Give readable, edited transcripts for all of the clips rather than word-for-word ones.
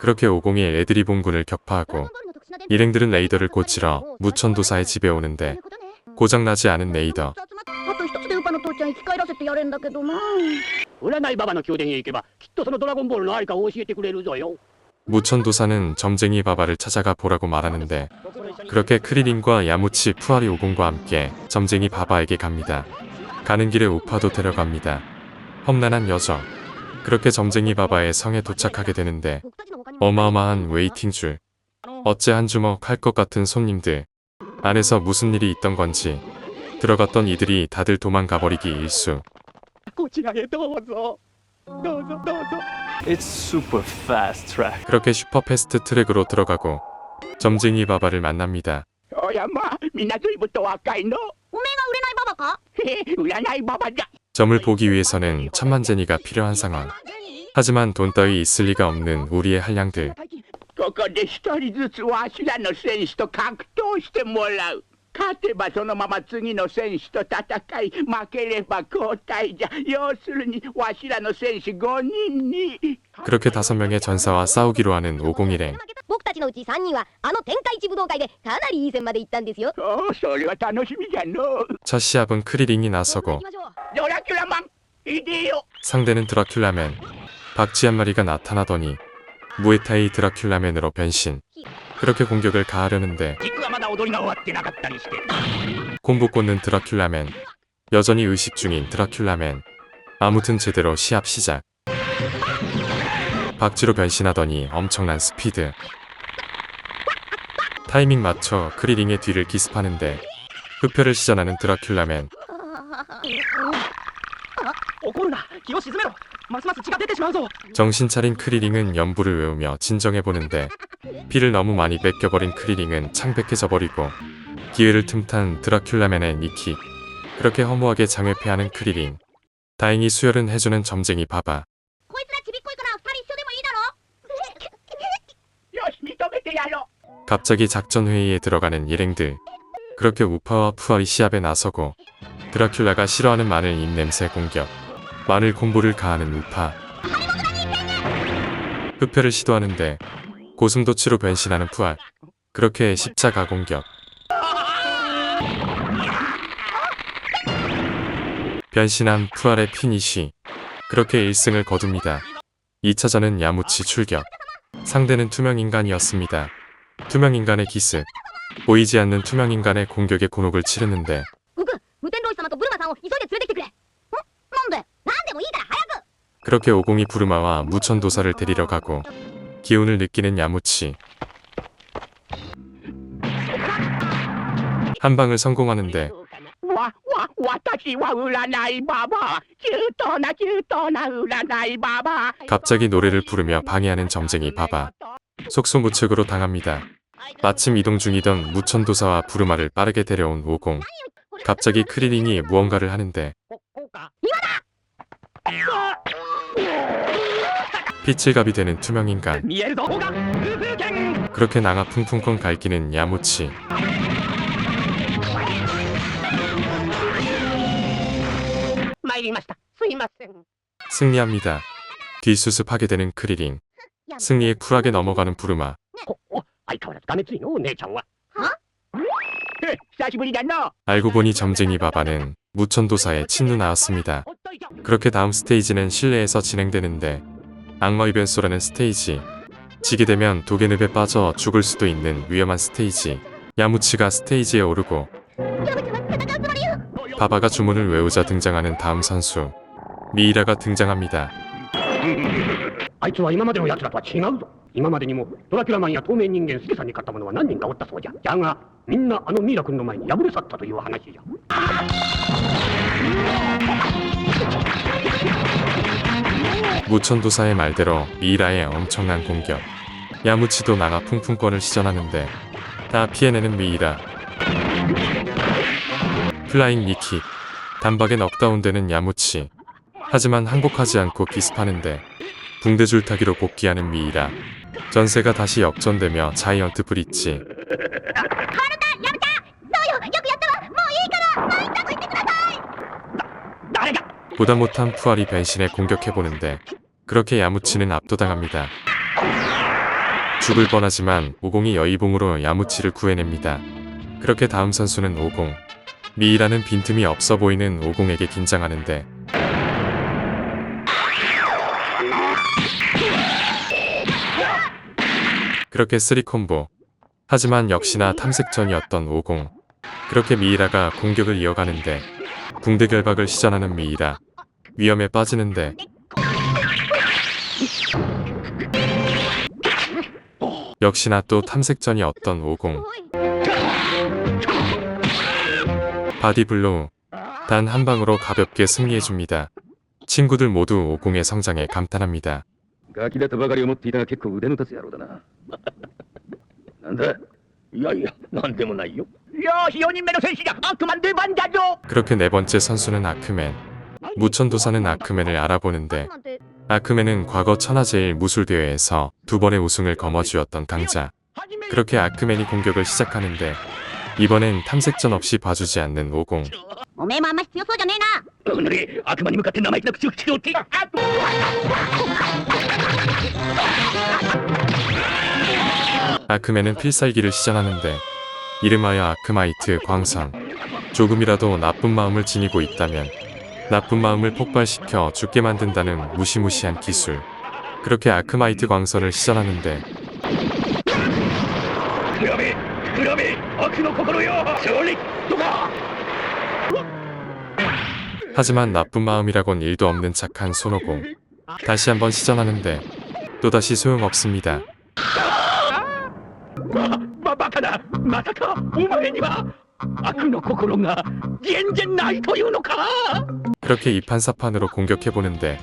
그렇게 501 애드리본군을 격파하고 일행들은 레이더를 고치러 무천도사의 집에 오는데 고장나지 않은 레이더. あと一つでウパの父ちゃん生き返らせてやれんだけどな。占いババの宮殿へ行けばきっとそのドラゴンボールのありかを教えてくれるぞよ。 무천도사는 점쟁이 바바를 찾아가 보라고 말하는데 그렇게 크리링과 야무치 푸아리 오공과 함께 점쟁이 바바에게 갑니다. 가는 길에 우파도 데려갑니다. 험난한 여정. 그렇게 점쟁이 바바의 성에 도착하게 되는데 어마어마한 웨이팅 줄. 어째 한 주먹 할 것 같은 손님들. 안에서 무슨 일이 있던 건지 들어갔던 이들이 다들 도망가버리기 일쑤. こちらへどうぞ。どうぞどうぞ。 It's super fast track. 그렇게 슈퍼패스트 트랙으로 들어가고 점쟁이 바바를 만납니다. おやまあ、みんなずいぶんと若いの。おめえが売れないババか？へへ、占いババじゃ。 점을 보기 위해서는 천만제니가 필요한 상황. 하지만 돈 따위 있을 리가 없는 우리의 한량들. ここで一人ずつわしらの戦士と格闘してもらう。勝てばそのまま次の戦士と戦い、負ければ交代じゃ。要するにわしらの戦士5人に。 그렇게 5명의 전사와 싸우기로 하는 501행. 僕たちのうち3人はあの天下一武道会でかなりいい線まで行ったんですよ。おお、それは楽しみじゃの。 첫 시합은 크리링이 나서고 ドラキュラマン、いでよ。 상대는 드라큘라맨. 박쥐 한 마리가 나타나더니 무에타이 드라큘라맨으로 변신. 그렇게 공격을 가하려는데 実はまだ踊りが終わってなかったりして。 콤보 꽂는 드라큘라맨. 여전히 의식 중인 드라큘라맨. 아무튼 제대로 시합 시작. 박쥐로 변신하더니 엄청난 스피드. 타이밍 맞춰 크리링의 뒤를 기습하는데 흡혈을 시전하는 드라큘라맨. 怒るな、気を沈めろ。ますます血が出てしまうぞ。 정신 차린 크리링은 연부를 외우며 진정해보는데 피를 너무 많이 뺏겨버린 크리링은 창백해져 버리고 기회를 틈탄 드라큘라맨의 니킥. 그렇게 허무하게 장회패하는 크리링. 다행히 수혈은 해주는 점쟁이 바바. こいつらちびっこいから2人一緒でもいいだろ。よし、認めてやろう。 갑자기 작전회의에 들어가는 일행들. 그렇게 우파와 푸아리 시합에 나서고 드라큘라가 싫어하는 마늘 입냄새 공격. 마늘 콤보를 가하는 우파. 흡혈을 시도하는데 고슴도치로 변신하는 푸알. 그렇게 십자가 공격. 변신한 푸알의 피니쉬. 그렇게 1승을 거둡니다. 2차전은 야무치 출격. 상대는 투명인간이었습니다. 투명인간의 기습. 보이지 않는 투명인간의 공격에 곤혹을 치르는데 僕、無天老師様とブルマさんを急いで連れてきてくれ。なんでもいいから早く。 그렇게 오공이 부르마와 무천도사를 데리러 가고 기운을 느끼는 야무치. 한 방을 성공하는데 私は占いババ。中東な占いババ。 갑자기 노래를 부르며 방해하는 점쟁이 바바. 속수무책으로 당합니다. 마침 이동 중이던 무천도사와 부르마를 빠르게 데려온 오공. 갑자기 크리링이 무언가를 하는데 피칠갑이 되는 투명인간. 見えるぞ。空風剣。 그렇게 낭아 풍풍콩 갈기는 야무치. 네, 参りました。すいません。 승리합니다. 뒷수습하게 되는 크리링. 승리에 쿨하게 넘어가는 부르마. 相変わらずがめついの、お姉ちゃんは。へ、久しぶりだな。 알고 보니 점쟁이 바바는 무천도사의 친누나였습니다. ほっといて。 그렇게 다음 스테이지는 실내에서 진행되는데 악마 이변소라는 스테이지. 지게 되면 도개늪에 빠져 죽을 수도 있는 위험한 스테이지. 야무치가 스테이지에 오르고 ヤムちゃんは戦うつもりよ。 바바가 주문을 외우자 등장하는 다음 선수. 미이라가 등장합니다. あいつは今までの奴らとは違うぞ。今までにもドラキュラマンや透明人間スケさんに勝った者は何人かおったそうじゃ。じゃがみんなあのミイラ君の前に敗れ去ったという話じゃ。 무천도사의 말대로 미이라의 엄청난 공격. 야무치도 나가 풍풍권을 시전하는데 다 피해내는 미이라. 플라잉 니킥. 단박에 넉다운되는 야무치. 하지만 항복하지 않고 기습하는데 붕대 줄타기로 복귀하는 미이라. 전세가 다시 역전되며 자이언트 브릿지. そうよ、よくやったわ。もういいからマインタと言ってください。誰だ。 보다 못한 푸알이 변신에 공격해보는데 그렇게 야무치는 압도당합니다. 죽을 뻔하지만 오공이 여의봉으로 야무치를 구해냅니다. 그렇게 다음 선수는 오공. 미이라는 빈틈이 없어 보이는 오공에게 긴장하는데 그렇게 3콤보. 하지만 역시나 탐색전이었던 오공. 그렇게 미이라가 공격을 이어가는데 붕대 결박을 시전하는 미이라. 위험에 빠지는데 역시나 또 탐색전이었던 오공. 바디블로우. 단 한 방으로 가볍게 승리해줍니다. 친구들 모두 오공의 성장에 감탄합니다. ガキだとばかり思っていたが結構腕の立つ野郎だな。なんだいやいや、なんでもないよ。 야, 4人目の戦士だ。悪魔出番だぞ。 그렇게 네 번째 선수는 아크맨. 무천도사는 아크맨을 알아보는데 아크맨은 과거 천하제일 무술대회에서 2번의 우승을 거머쥐었던 강자. 그렇게 아크맨이 공격을 시작하는데 이번엔 탐색전 없이 봐주지 않는 오공. おめえもあんま必要そうじゃねえな。おのれ、悪魔に向かって生意気な口を口をって。 아크맨은 필살기를 시전하는데 이름하여 아크마이트 광선. 조금이라도 나쁜 마음을 지니고 있다면 나쁜 마음을 폭발시켜 죽게 만든다는 무시무시한 기술. 그렇게 아크마이트 광선을 시전하는데 膨らめ、膨らめ、悪の心よ。勝利とか。 하지만 나쁜 마음이라곤 일도 없는 착한 손오공. 다시 한번 시전하는데 또다시 소용없습니다. バカな、まさかお前には悪の心が全然ないというのか。 그렇게 이판사판으로 공격해보는데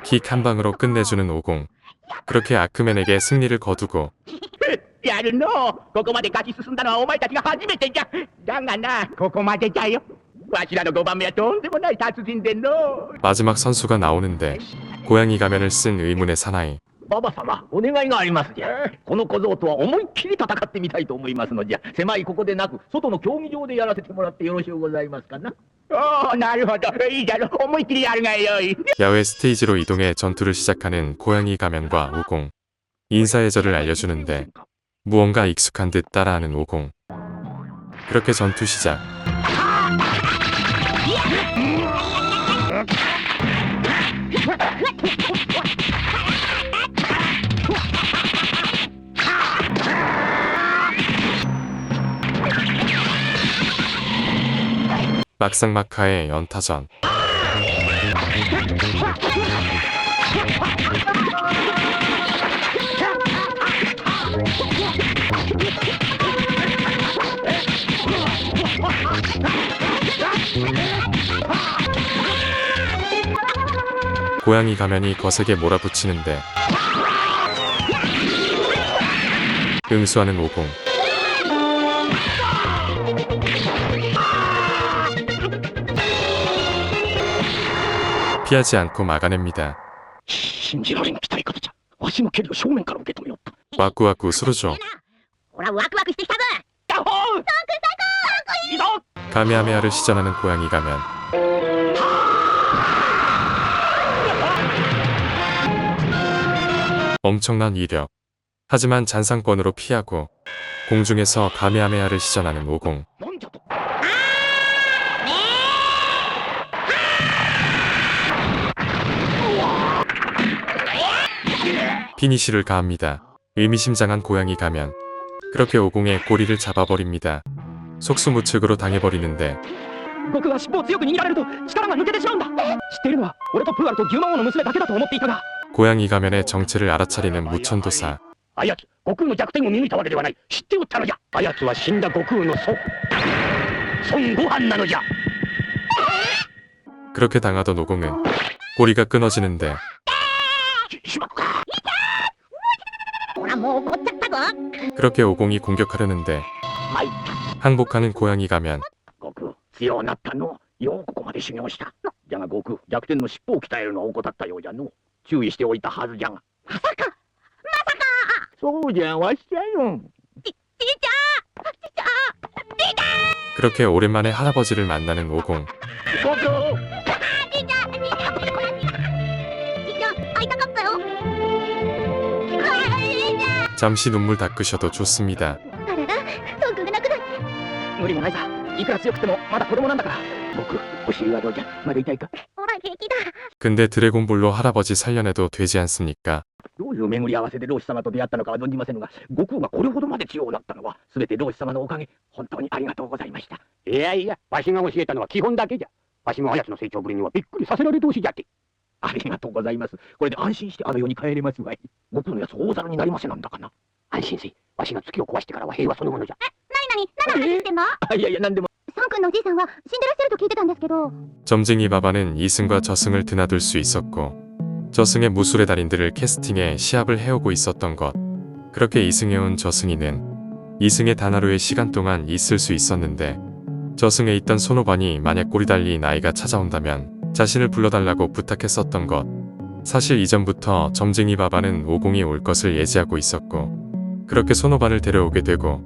킥 한 방으로 끝내주는 오공. 그렇게 아크맨에게 승리를 거두고 やるの。ここまで勝ち進んだのはお前たちが初めてじゃ。だがな、ここまでだよ。わしらの5番目はとんでもない達人での。 마지막 선수가 나오는데 고양이 가면을 쓴 의문의 사나이. ババ様、お願いがありますじゃ。この小僧とは思いっきり戦ってみたいと思いますのじゃ。狭いここでなく外の競技場でやらせてもらってよろしゅうございますかな。おお、なるほど。いいだろ。思いっきりやるがよい。 야외 스테이지로 이동해 전투를 시작하는 고양이 가면과 오공. 인사예절을 알려주는데 무언가 익숙한 듯 따라하는 오공. 그렇게 전투 시작. 막상막하의 연타전. 고양이 가면이 거세게 몰아붙이는데 응수하는 오공. 피하지 않고 막아냅니다. 信じられん期待方じゃ。わしの蹴りを正面から受け止めよった。 와꾸와꾸 수루죠. ほらワクワクしてきたぞ。ヤッホー。いいぞ。 가메하메하를 시전하는 고양이 가면. 엄청난 위력. 하지만 잔상권으로 피하고 공중에서 가메하메하를 시전하는 오공. なんじゃと。 피니쉬를 가합니다. 의미심장한 고양이 가면. 그렇게 오공의 꼬리를 잡아버립니다. 속수무책으로 당해버리는데 僕が尻尾を強く握られると力が抜けてしまうんだ。知っているのは俺とプーアルと牛魔王の娘だけだと思っていたが。 고양이 가면의 정체를 알아차리는 무천도사. あやつ、悟空の弱点を見抜いたわけではない。知っておったのじゃ。あやつは死んだ悟空の祖父。孫悟飯なのじゃ。 그렇게 당하던 오공은 꼬리가 끊어지는데 しまった。ほらもう怒っちゃったぞ。 그렇게 오공이 공격하려는데 参っ 항복하는 고양이 가면 た。悟空、強うなったの。ようここまで修行した。じゃが悟空、弱点の尻尾を鍛えるのを怠ったようじゃの。注意しておいたはずじゃが。まさかそうじゃ、わしじゃよ。ちいちゃんちいちゃん 그렇게 오랜만에 할아버지를 만나는 오공. 진짜 아이타깝어요. 잠시 눈물 닦으셔도 좋습니다. あらら、トン君が亡くなっ無理もないさ。いくら強くてもまだ子供なんだから。僕、お尻はどうじゃ。まだ痛いか。ほら平気だ。 근데 드래곤볼로 할아버지 살려내도 되지 않습니까? どういう巡り合わせで老子様と出会ったのかは存じませんが、悟空がこれほどまで強くなったのは、すべて老子様のおかげ。本当にありがとうございました。いやいや、わしが教えたのは基本だけじゃ。わしもあやつの成長ぶりにはびっくりさせられ通しじゃって。ありがとうございます。これで安心してあの世に帰れますわい。悟空のやつ大皿になりませなんだかな。安心せい。わしが月を壊してからは平和そのものじゃ。何の話してんの？いやいや、なんでも。サン君のおじいさんは死んでらっしゃると聞いてたんですけど。 점쟁이 바바는 이승과 저승을 드나들 수 있었고 저승의 무술의 달인들을 캐스팅해 시합을 해오고 있었던 것. 그렇게 이승해온 저승이는 이승의 단 하루의 시간 동안 있을 수 있었는데 저승에 있던 손오반이 만약 꼬리 달린 아이가 찾아온다면 자신을 불러달라고 부탁했었던 것. 사실 이전부터 점쟁이 바바는 오공이 올 것을 예지하고 있었고 그렇게 손오반을 데려오게 되고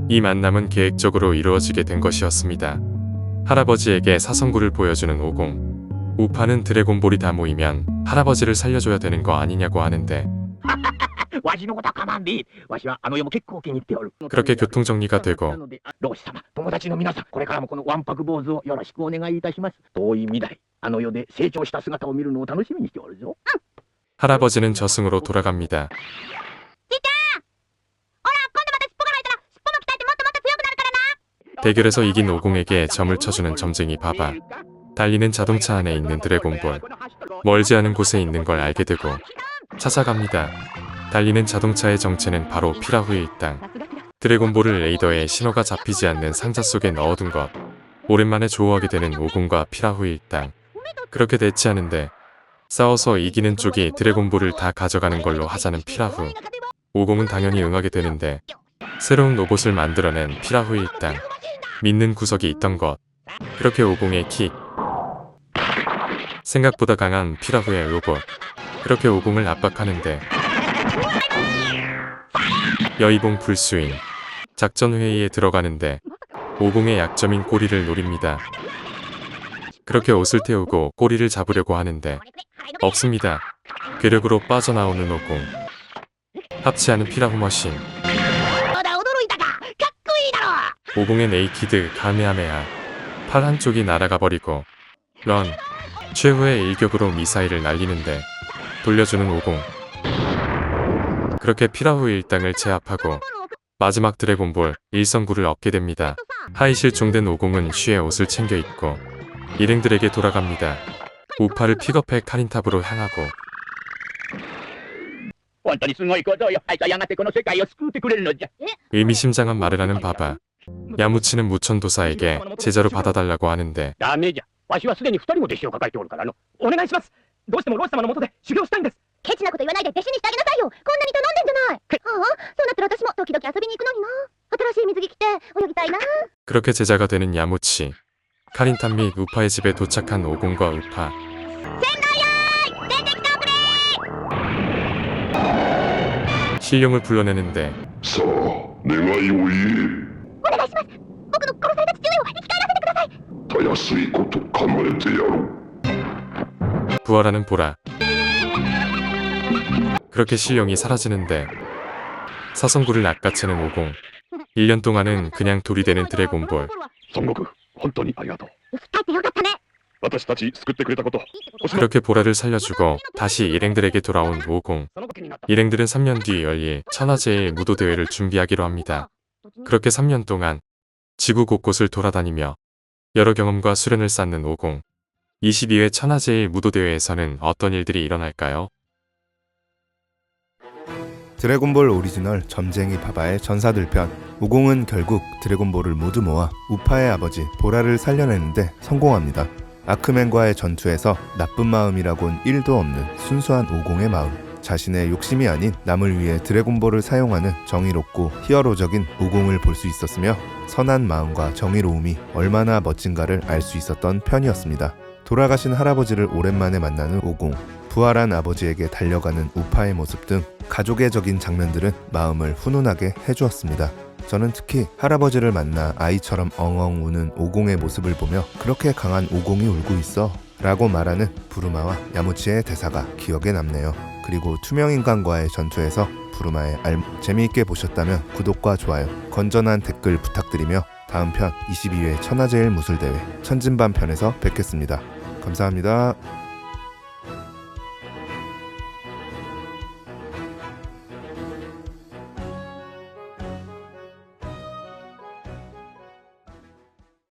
이 만남은 계획적으로 이루어지게 된 것이었습니다. 할아버지에게 사성구를 보여주는 오공. 우파는 드래곤볼이 다 모이면 할아버지를 살려줘야 되는 거 아니냐고 하는데 わしのことは構わんで。わしはあの世も結構気に入っておる。 그렇게 교통정리가 되고 老子様、友達の皆さん、これからもこのわんぱく坊主をよろしくお願いいたします。遠い未来、あの世で成長した姿を見るのを楽しみにしておるぞ。 할아버지는 저승으로 돌아갑니다. ほら、今度また尻尾が生えたら尻尾も鍛えてもっともっと強くなるからな。 대결에서 이긴 오공에게 점을 쳐주는 점쟁이 바바. 달리는 자동차 안에 있는 드래곤볼. 멀지 않은 곳에 있는 걸 알게 되고 찾아갑니다. 달리는 자동차의 정체는 바로 피라후의 일당. 드래곤볼을 레이더에 신호가 잡히지 않는 상자 속에 넣어둔 것. 오랜만에 조우하게 되는 오공과 피라후의 일당. 그렇게 대치하는데 싸워서 이기는 쪽이 드래곤볼을 다 가져가는 걸로 하자는 피라후. 오공은 당연히 응하게 되는데 새로운 로봇을 만들어낸 피라후의 일당. 믿는 구석이 있던 것. 그렇게 오공의 킥. 생각보다 강한 피라후의 로봇. 그렇게 오공을 압박하는데 여의봉 풀스윙. 작전 회의에 들어가는데 오공의 약점인 꼬리를 노립니다. 그렇게 옷을 태우고 꼬리를 잡으려고 하는데 없습니다. 괴력으로 빠져나오는 오공. 합치하는 피라후 머신. まだ驚いたか。かっこいいだろ。 오공의 네이키드 가메하메하. 팔 한쪽이 날아가 버리고 런. 최후의 일격으로 미사일을 날리는데 돌려주는 오공. 그렇게 피라후 일당을 제압하고 마지막 드래곤볼 일성구를 얻게 됩니다. 하이 실종된 오공은 쉬의 옷을 챙겨 입고 일행들에게 돌아갑니다. 우파를 픽업해 카린탑으로 향하고 本当にすごいことよ。あいつはやがてこの世界を救ってくれるのじゃ。 의미심장한 말을 하는 바바. 야무치는 무천도사에게 제자로 받아달라고 하는데 ダメじゃ。わしはすでに2人も弟子を抱えておるからの。お願いします。どうしても老子様のもとで修行したいんです。ケチなこと言わないで弟子にしてあげなさいよ。こんなに頼んでんじゃない。ああ、そうなったら私も時々遊びに行くのにな。新しい水着着て泳ぎたいな。 그렇게 제자가 되는 야무치. 카린탑 및 우파의 집에 도착한 오공과 우파. 出てきたくれ。 신룡을 불러내는데 さあ、願いを言お願いします。僕の殺された父上を生き返らせてください。え。たやすいこと叶えてやろう。 부활하는 보라. 그렇게 신룡이 사라지는데 사성구를 낚아채는 오공. 1년 동안은 그냥 돌이 되는 드래곤볼. 孫悟空、本当にありがとう。生き返ってよかったね。私たち救ってくれたこと。 그렇게 보라를 살려주고 다시 일행들에게 돌아온 오공. 일행들은 3년 뒤 열릴 천하제일 무도대회를 준비하기로 합니다. 그렇게 3년 동안 지구 곳곳을 돌아다니며 여러 경험과 수련을 쌓는 오공. 22회 천하제일 무도대회에서는 어떤 일들이 일어날까요? 드래곤볼 오리지널 점쟁이 바바의 전사들편. 오공은 결국 드래곤볼을 모두 모아 우파의 아버지 보라를 살려내는데 성공합니다. 아크맨과의 전투에서 나쁜 마음이라곤 1도 없는 순수한 오공의 마음. 자신의 욕심이 아닌 남을 위해 드래곤볼을 사용하는 정의롭고 히어로적인 오공을 볼 수 있었으며 선한 마음과 정의로움이 얼마나 멋진가를 알 수 있었던 편이었습니다. 돌아가신 할아버지를 오랜만에 만나는 오공, 부활한 아버지에게 달려가는 우파의 모습 등 가족애적인 장면들은 마음을 훈훈하게 해주었습니다. 저는 특히 할아버지를 만나 아이처럼 엉엉 우는 오공의 모습을 보며 그렇게 강한 오공이 울고 있어 라고 말하는 부르마와 야무치의 대사가 기억에 남네요. 그리고 투명인간과의 전투에서 부르마의 재미있게 보셨다면 구독과 좋아요, 건전한 댓글 부탁드리며 다음 편 22회 천하제일 무술대회 천진반 편에서 뵙겠습니다. 감사합니다.